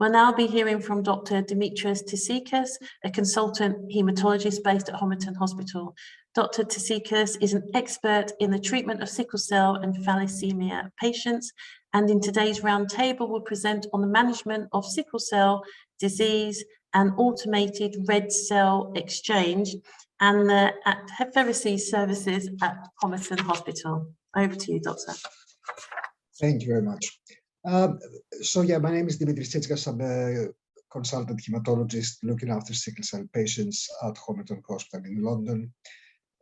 We'll now be hearing from Dr. Dimitris Tsitsikas, a consultant hematologist based at Homerton Hospital. Dr. Tsitsikas is an expert in the treatment of sickle cell and thalassemia patients, and in today's roundtable will present on the management of sickle cell disease and automated red cell exchange and the apheresis services at Homerton Hospital. Over to you, Doctor. Thank you very much. My name is Dimitris Tsitsikas. I'm a consultant hematologist looking after sickle cell patients at Homerton Hospital in London.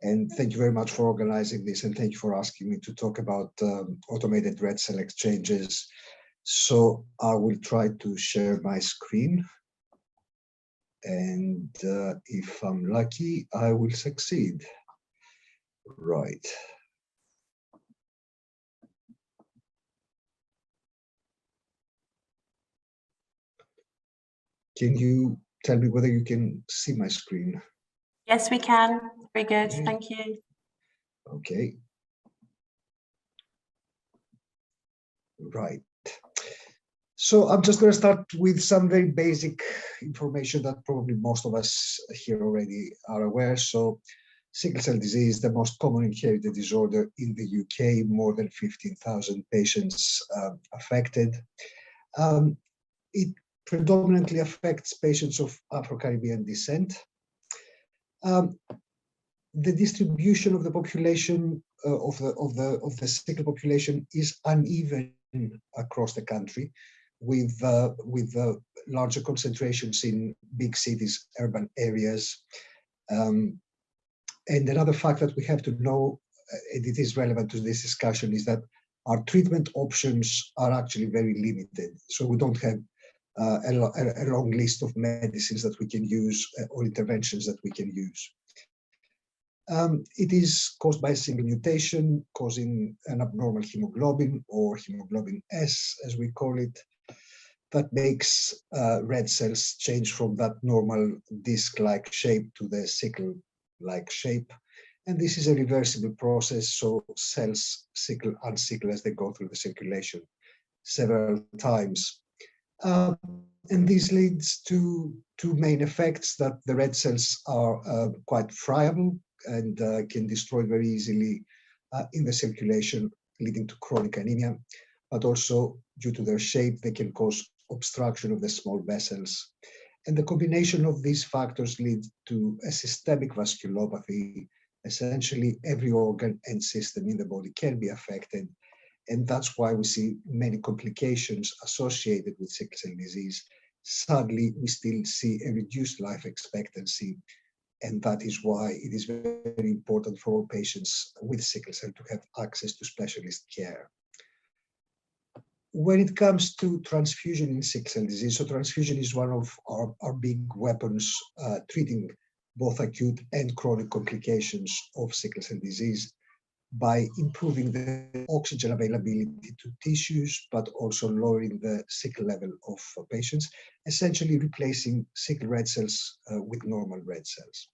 And thank you very much for organizing this, and thank you for asking me to talk about automated red cell exchanges. So I will try to share my screen. And if I'm lucky, I will succeed. Right. Can you tell me whether you can see my screen? Yes, we can. Very good. Okay. Thank you. Okay. Right. So I'm just going to start with some very basic information that probably most of us here already are aware. So sickle cell disease is the most common inherited disorder in the UK, more than 15,000 patients affected. It predominantly affects patients of Afro-Caribbean descent. The distribution of the population of the sickle population is uneven across the country, with larger concentrations in big cities, urban areas. And another fact that we have to know, and it is relevant to this discussion, is that our treatment options are actually very limited. So we don't have a long list of medicines that we can use or interventions that we can use. It is caused by a single mutation, causing an abnormal hemoglobin, or hemoglobin S, as we call it, that makes red cells change from that normal disc-like shape to the sickle-like shape. And this is a reversible process, so cells sickle, unsickle as they go through the circulation several times. And this leads to two main effects: that the red cells are quite friable and can destroy very easily in the circulation, leading to chronic anemia, but also due to their shape, they can cause obstruction of the small vessels. And the combination of these factors leads to a systemic vasculopathy. Essentially, every organ and system in the body can be affected. And that's why we see many complications associated with sickle cell disease. Sadly, we still see a reduced life expectancy. And that is why it is very important for all patients with sickle cell to have access to specialist care. When it comes to transfusion in sickle cell disease, so transfusion is one of our big weapons treating both acute and chronic complications of sickle cell disease by improving the oxygen availability to tissues, but also lowering the sickle level of patients, essentially replacing sickle red cells with normal red cells.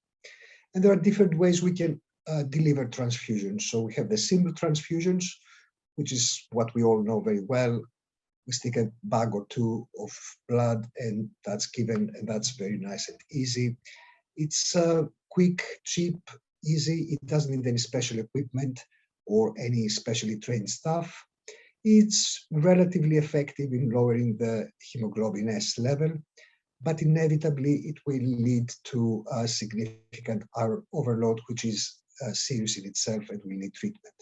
And there are different ways we can deliver transfusions. So we have the simple transfusions, which is what we all know very well. We stick a bag or two of blood and that's given, and that's very nice and easy. It's quick, cheap, easy. It doesn't need any special equipment or any specially trained staff. It's relatively effective in lowering the hemoglobin S level, but inevitably it will lead to a significant iron overload, which is serious in itself and will need treatment.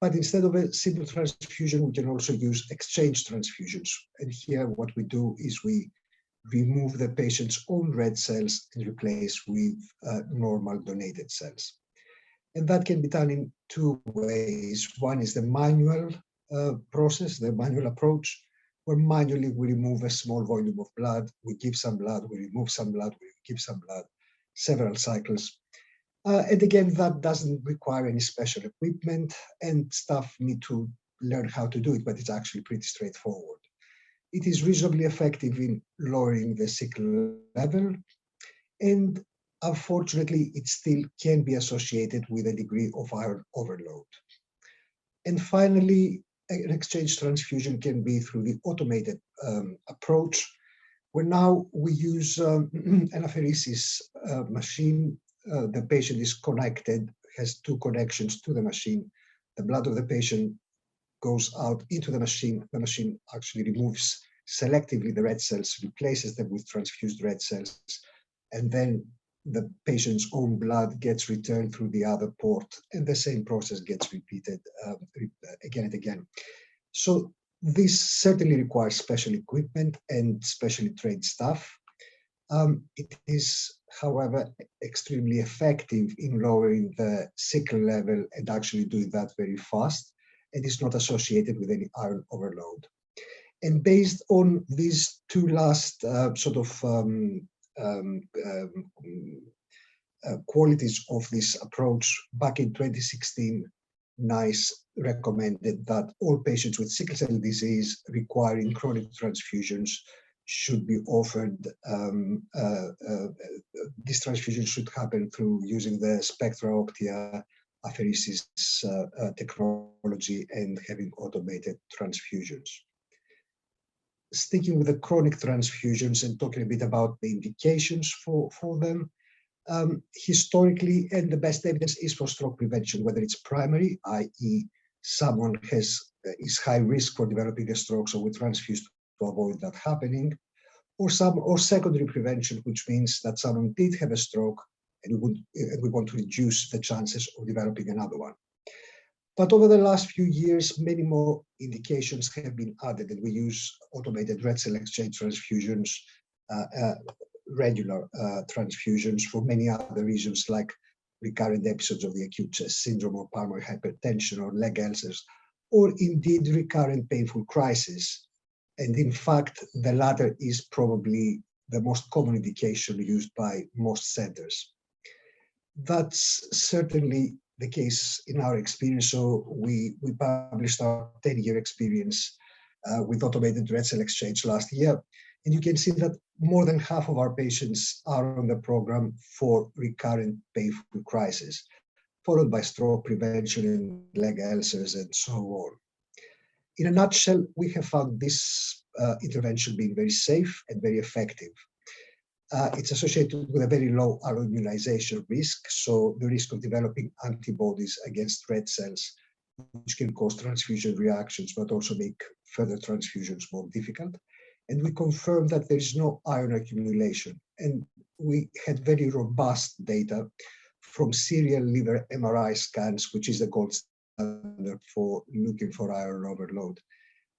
But instead of a simple transfusion, we can also use exchange transfusions. And here what we do is we remove the patient's own red cells and replace with normal donated cells. And that can be done in two ways. One is the manual process, the manual approach, where manually we remove a small volume of blood, we give some blood, we remove some blood, we give some blood, several cycles. And again, that doesn't require any special equipment, and staff need to learn how to do it, but it's actually pretty straightforward. It is reasonably effective in lowering the sickle level, and unfortunately, it still can be associated with a degree of iron overload. And finally, an exchange transfusion can be through the automated approach, where now we use an apheresis machine. The patient is connected, has two connections to the machine. The blood of the patient goes out into the machine. The machine actually removes selectively the red cells, replaces them with transfused red cells, and then the patient's own blood gets returned through the other port, and the same process gets repeated again and again. So this certainly requires special equipment and specially trained staff. It is, however, extremely effective in lowering the sickle level and actually doing that very fast, and is not associated with any iron overload. And based on these two last qualities of this approach, back in 2016, NICE recommended that all patients with sickle cell disease requiring chronic transfusions should be offered. This transfusion should happen through using the Spectra Optia apheresis technology and having automated transfusions. Sticking with the chronic transfusions and talking a bit about the indications for them, historically, and the best evidence is for stroke prevention, whether it's primary, i.e. someone is high risk for developing a stroke, so we transfuse to avoid that happening, or secondary prevention, which means that someone did have a stroke and we want to reduce the chances of developing another one. But over the last few years, many more indications have been added, and we use automated red cell exchange transfusions, regular transfusions for many other reasons, like recurrent episodes of the acute chest syndrome or pulmonary hypertension or leg ulcers, or indeed recurrent painful crisis. And in fact, the latter is probably the most common indication used by most centers. That's certainly the case in our experience. So we published our 10-year experience with automated red cell exchange last year. And you can see that more than half of our patients are on the program for recurrent painful crisis, followed by stroke prevention and leg ulcers and so on. In a nutshell, we have found this intervention being very safe and very effective. It's associated with a very low alloimmunization risk, so the risk of developing antibodies against red cells, which can cause transfusion reactions, but also make further transfusions more difficult. And we confirmed that there is no iron accumulation. And we had very robust data from serial liver MRI scans, which is the gold standard for looking for iron overload.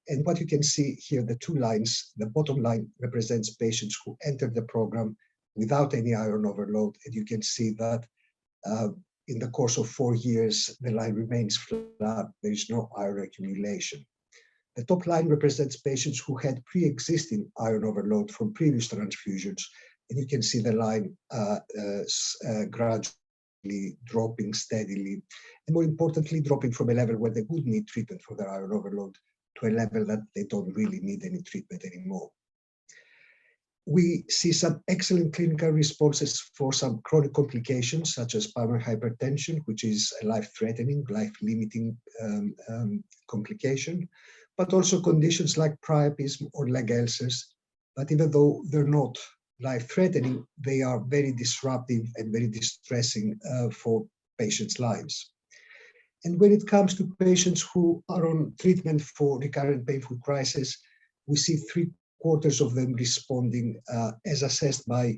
And what you can see here, the two lines, the bottom line represents patients who entered the program without any iron overload. And you can see that in the course of 4 years, the line remains flat. There is no iron accumulation. The top line represents patients who had pre-existing iron overload from previous transfusions. And you can see the line gradually dropping steadily, and more importantly, dropping from a level where they would need treatment for their iron overload to a level that they don't really need any treatment anymore. We see some excellent clinical responses for some chronic complications, such as pulmonary hypertension, which is a life-threatening, life-limiting complication, but also conditions like priapism or leg ulcers. But even though they're not life-threatening, they are very disruptive and very distressing for patients' lives. And when it comes to patients who are on treatment for recurrent painful crisis, we see 3/4 of them responding as assessed by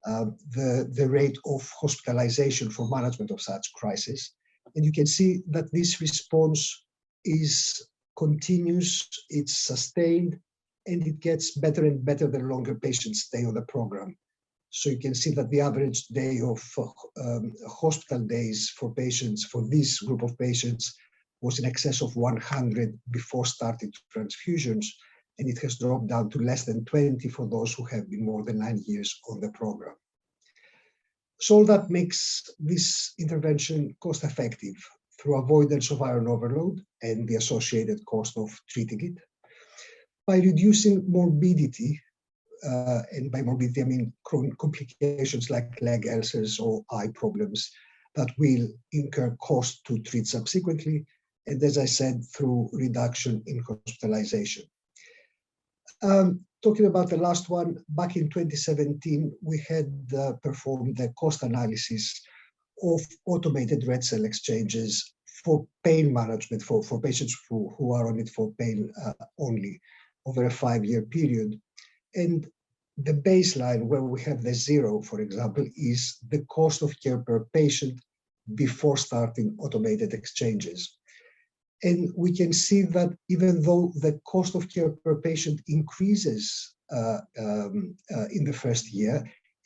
the rate of hospitalization for management of such crisis. And you can see that this response is continuous, it's sustained, and it gets better and better the longer patients stay on the program. So you can see that the average day of hospital days for patients, for this group of patients, was in excess of 100 before starting transfusions, and it has dropped down to less than 20 for those who have been more than 9 years on the program. So all that makes this intervention cost-effective through avoidance of iron overload and the associated cost of treating it, by reducing morbidity. And by morbidity, I mean chronic complications like leg ulcers or eye problems that will incur cost to treat subsequently, and as I said, through reduction in hospitalization. Talking about the last one, back in 2017, we had performed the cost analysis of automated red cell exchanges for pain management for patients who are on it for pain only over a 5-year period. And the baseline where we have the 0, for example, is the cost of care per patient before starting automated exchanges. And we can see that even though the cost of care per patient increases in the first year,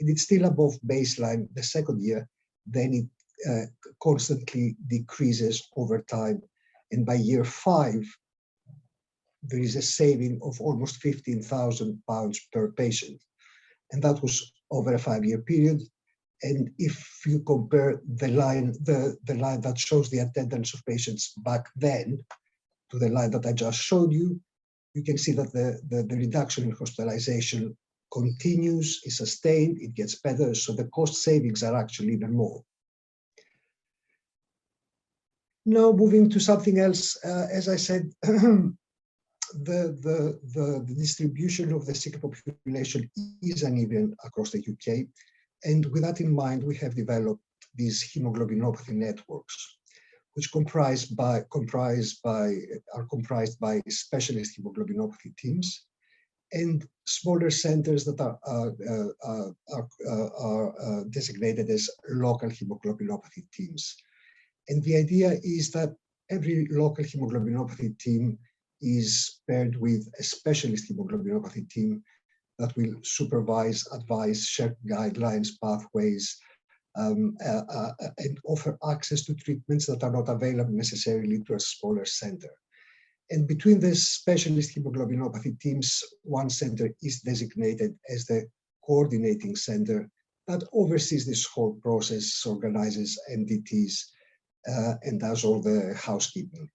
and it's still above baseline the second year, then it constantly decreases over time. And by year 5, there is a saving of almost £15,000 per patient. And that was over a 5-year period. And if you compare the line that shows the attendance of patients back then to the line that I just showed you, you can see that the reduction in hospitalization continues, is sustained, it gets better. So the cost savings are actually even more. Now moving to something else, as I said, the distribution of the sick population is uneven across the UK. And with that in mind, we have developed these hemoglobinopathy networks, which are comprised by specialist hemoglobinopathy teams and smaller centers that are designated as local hemoglobinopathy teams. And the idea is that every local hemoglobinopathy team is paired with a specialist hemoglobinopathy team that will supervise, advise, share guidelines, pathways, and offer access to treatments that are not available necessarily to a smaller center. And between the specialist hemoglobinopathy teams, one center is designated as the coordinating center that oversees this whole process, organizes MDTs, and does all the housekeeping.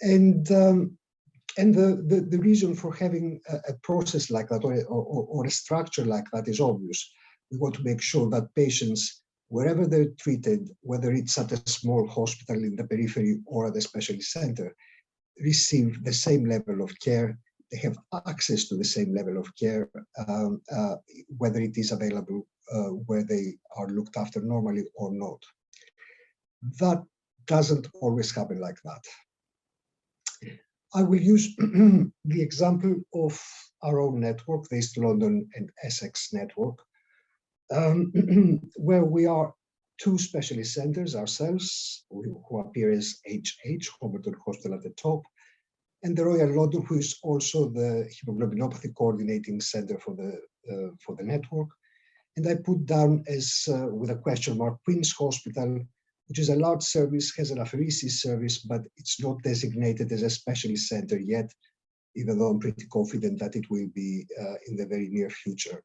And the reason for having a process like that or a structure like that is obvious. We want to make sure that patients, wherever they're treated, whether it's at a small hospital in the periphery or at a specialist center, receive the same level of care. They have access to the same level of care, whether it is available where they are looked after normally or not. That doesn't always happen like that. I will use the example of our own network, the East London and Essex network, where we are 2 specialist centers ourselves, who appear as HH, Homerton Hospital at the top, and the Royal London, who is also the hemoglobinopathy coordinating center for the network. And I put down as, with a question mark, Queen's Hospital, which is a large service, has an apheresis service, but it's not designated as a specialist center yet, even though I'm pretty confident that it will be in the very near future.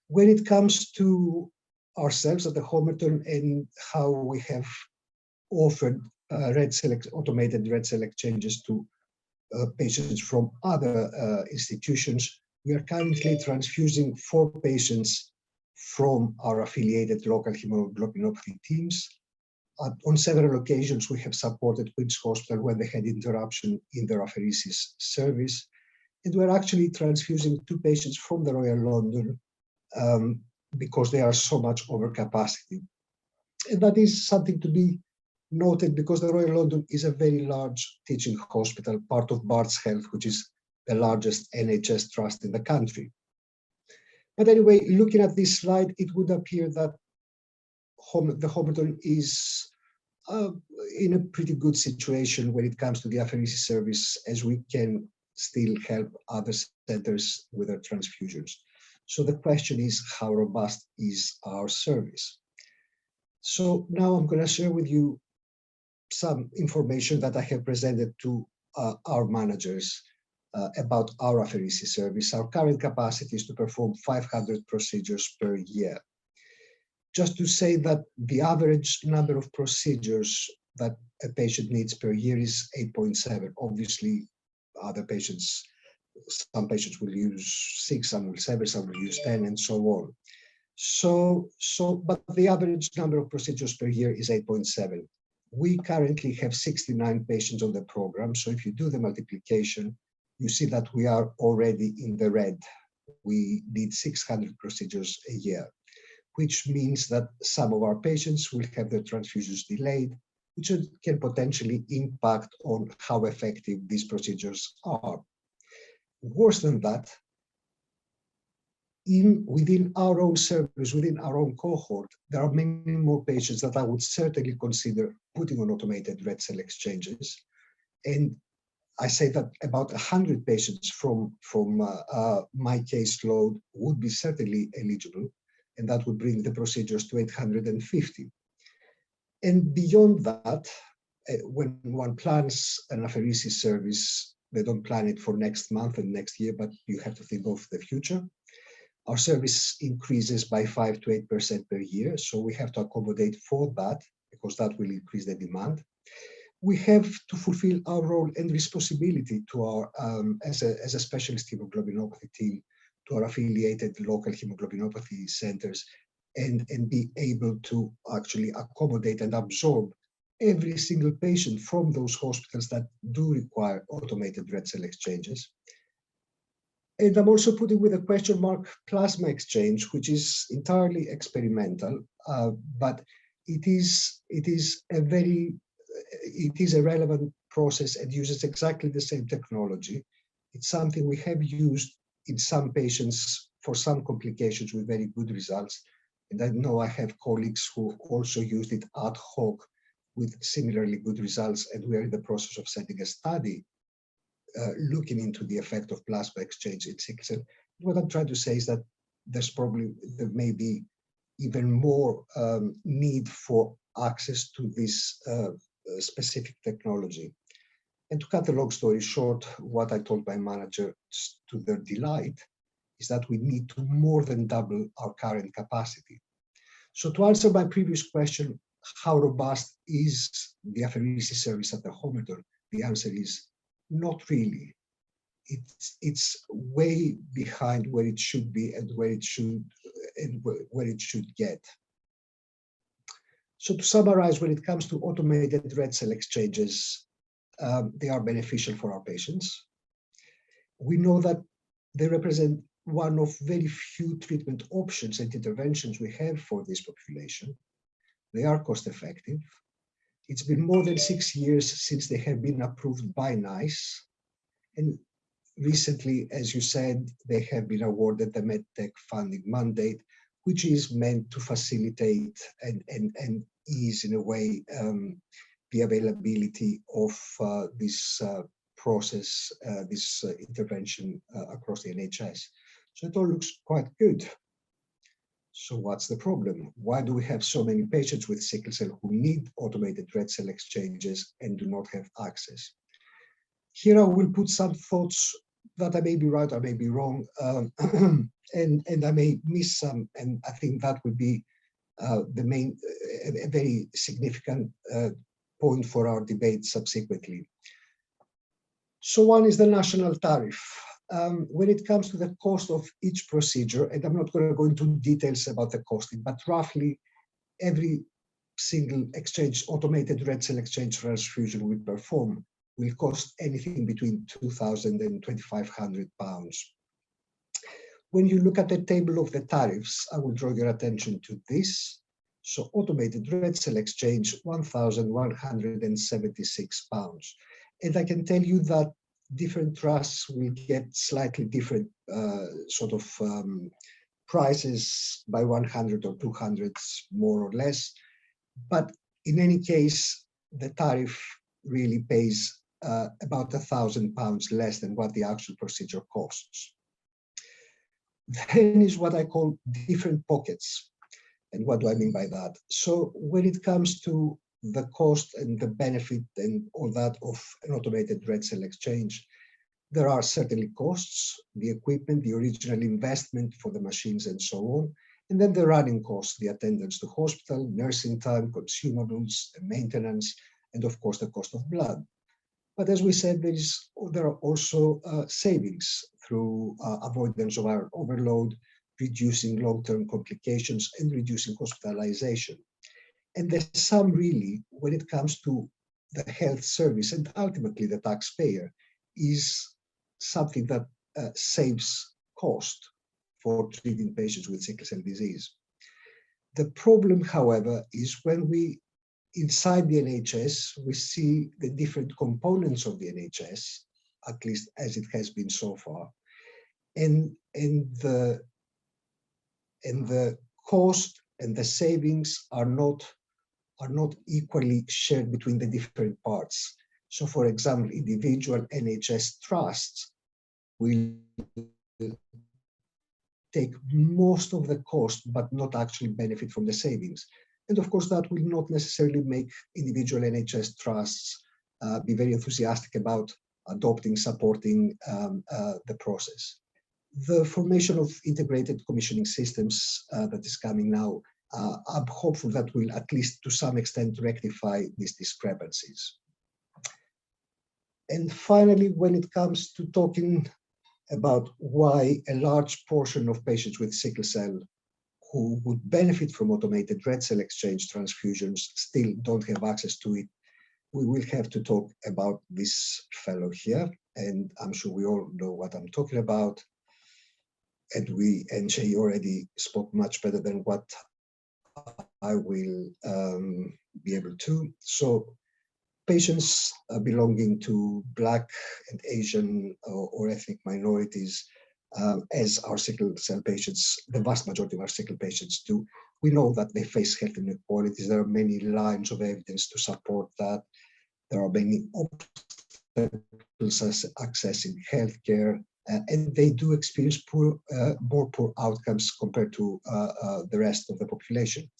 When it comes to ourselves at the Homerton and how we have offered automated red cell exchanges to patients from other institutions, we are currently transfusing 4 patients from our affiliated local hemoglobinopathy teams. On several occasions, we have supported Queen's Hospital when they had interruption in their apheresis service. And we're actually transfusing 2 patients from the Royal London because they are so much over capacity. And that is something to be noted because the Royal London is a very large teaching hospital, part of Barts Health, which is the largest NHS trust in the country. But anyway, looking at this slide, it would appear that the Homerton is in a pretty good situation when it comes to the apheresis service, as we can still help other centers with their transfusions. So the question is, how robust is our service? So now I'm going to share with you some information that I have presented to our managers about our apheresis service. Our current capacity is to perform 500 procedures per year. Just to say that the average number of procedures that a patient needs per year is 8.7. Obviously, other patients, some patients will use 6, some will 7, some will use 10, and so on. But the average number of procedures per year is 8.7. We currently have 69 patients on the program. So if you do the multiplication, you see that we are already in the red. We need 600 procedures a year, which means that some of our patients will have their transfusions delayed, which can potentially impact on how effective these procedures are. Worse than that, within our own service, within our own cohort, there are many more patients that I would certainly consider putting on automated red cell exchanges. And I say that about 100 patients from my caseload would be certainly eligible, and that would bring the procedures to 850. And beyond that, when one plans an apheresis service, they don't plan it for next month and next year, but you have to think of the future. Our service increases by 5 to 8% per year, so we have to accommodate for that, because that will increase the demand. We have to fulfill our role and responsibility to our, as a specialist hemoglobinopathy team, to our affiliated local hemoglobinopathy centers, and be able to actually accommodate and absorb every single patient from those hospitals that do require automated red cell exchanges. And I'm also putting with a question mark plasma exchange, which is entirely experimental, but it is a relevant process and uses exactly the same technology. It's something we have used in some patients for some complications with very good results. And I know I have colleagues who also used it ad hoc with similarly good results, and we are in the process of setting a study looking into the effect of plasma exchange in sickle cell. What I'm trying to say is that there may be even more need for access to this specific technology. And to cut the long story short, what I told my manager, to their delight, is that we need to more than double our current capacity. So to answer my previous question, how robust is the apheresis service at the Homerton? The answer is not really. It's way behind where it should be and where it should get. So to summarize, when it comes to automated red cell exchanges, they are beneficial for our patients. We know that they represent one of very few treatment options and interventions we have for this population. They are cost effective. It's been more than 6 years since they have been approved by NICE. And recently, as you said, they have been awarded the MedTech funding mandate, which is meant to facilitate and ease in a way the availability of this process, this intervention across the NHS. So it all looks quite good. So what's the problem? Why do we have so many patients with sickle cell who need automated red cell exchanges and do not have access? Here I will put some thoughts that I may be right, I may be wrong, and I may miss some, and I think that would be the main, a very significant point for our debate subsequently. So one is the national tariff. When it comes to the cost of each procedure, and I'm not going to go into details about the costing, but roughly every single exchange, automated red cell exchange transfusion we perform will cost anything between £2,000 and £2,500. When you look at the table of the tariffs, I will draw your attention to this. So automated red cell exchange, £1,176. And I can tell you that different trusts will get slightly different prices by 100 or 200 more or less. But in any case, the tariff really pays about £1,000 less than what the actual procedure costs. Then is what I call different pockets. And what do I mean by that? So when it comes to the cost and the benefit and all that of an automated red cell exchange, there are certainly costs, the equipment, the original investment for the machines and so on, and then the running costs, the attendance to hospital, nursing time, consumables, the maintenance, and of course the cost of blood. But as we said, there are also savings through avoidance of iron overload, reducing long-term complications, and reducing hospitalization. And the sum really, when it comes to the health service and ultimately the taxpayer, is something that saves cost for treating patients with sickle cell disease. The problem, however, is when we, inside the NHS, we see the different components of the NHS, at least as it has been so far, and the cost and the savings are not equally shared between the different parts. So, for example, individual NHS trusts will take most of the cost, but not actually benefit from the savings. And of course, that will not necessarily make individual NHS trusts be very enthusiastic about adopting, supporting the process. The formation of integrated commissioning systems that is coming now, I'm hopeful that will at least to some extent rectify these discrepancies. And finally, when it comes to talking about why a large portion of patients with sickle cell who would benefit from automated red cell exchange transfusions still don't have access to it, we will have to talk about this fellow here. And I'm sure we all know what I'm talking about. And Jay already spoke much better than what I will be able to. So patients belonging to Black and Asian or ethnic minorities, as our sickle cell patients, the vast majority of our sickle patients do, we know that they face health inequalities. There are many lines of evidence to support that. There are many obstacles accessing healthcare, and they do experience more poor outcomes compared to the rest of the population.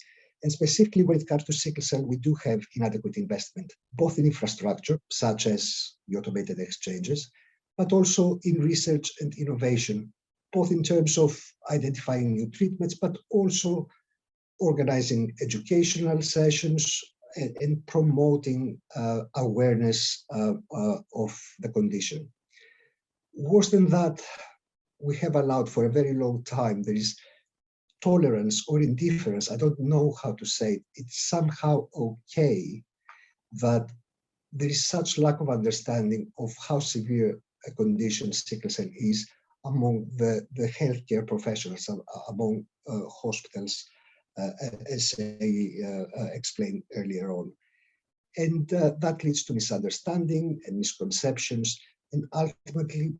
And specifically when it comes to sickle cell, we do have inadequate investment, both in infrastructure, such as the automated exchanges, but also in research and innovation, both in terms of identifying new treatments, but also organizing educational sessions and promoting awareness of the condition. Worse than that, we have allowed for a very long time, there is tolerance or indifference, I don't know how to say it, it's somehow okay that there is such lack of understanding of how severe a condition sickle cell is among the healthcare professionals, among hospitals, as I explained earlier on. And that leads to misunderstanding and misconceptions and ultimately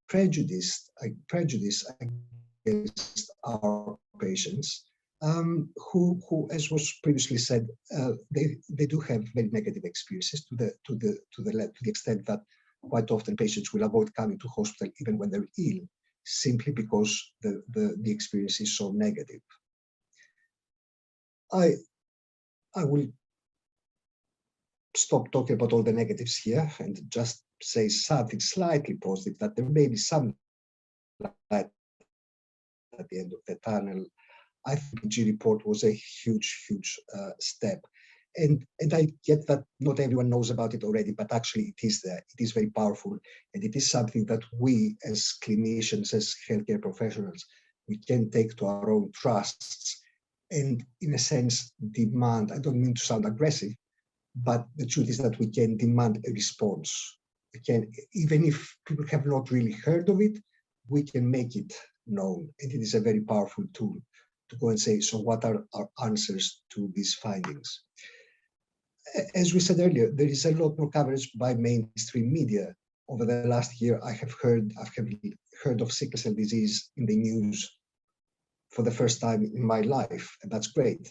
prejudice against our patients, who, as was previously said, they do have very negative experiences to the extent that quite often patients will avoid coming to hospital even when they're ill, simply because the experience is so negative. I will stop talking about all the negatives here and just say something slightly positive, that there may be some light at the end of the tunnel. I think the G report was a huge step. And I get that not everyone knows about it already, but actually it is there. It is very powerful. And it is something that we as clinicians, as healthcare professionals, we can take to our own trusts and in a sense demand, I don't mean to sound aggressive, but the truth is that we can demand a response. We can, even if people have not really heard of it, we can make it known. And it is a very powerful tool to go and say, so what are our answers to these findings? As we said earlier, there is a lot more coverage by mainstream media. Over the last year, I have heard of sickle cell disease in the news for the first time in my life, and that's great.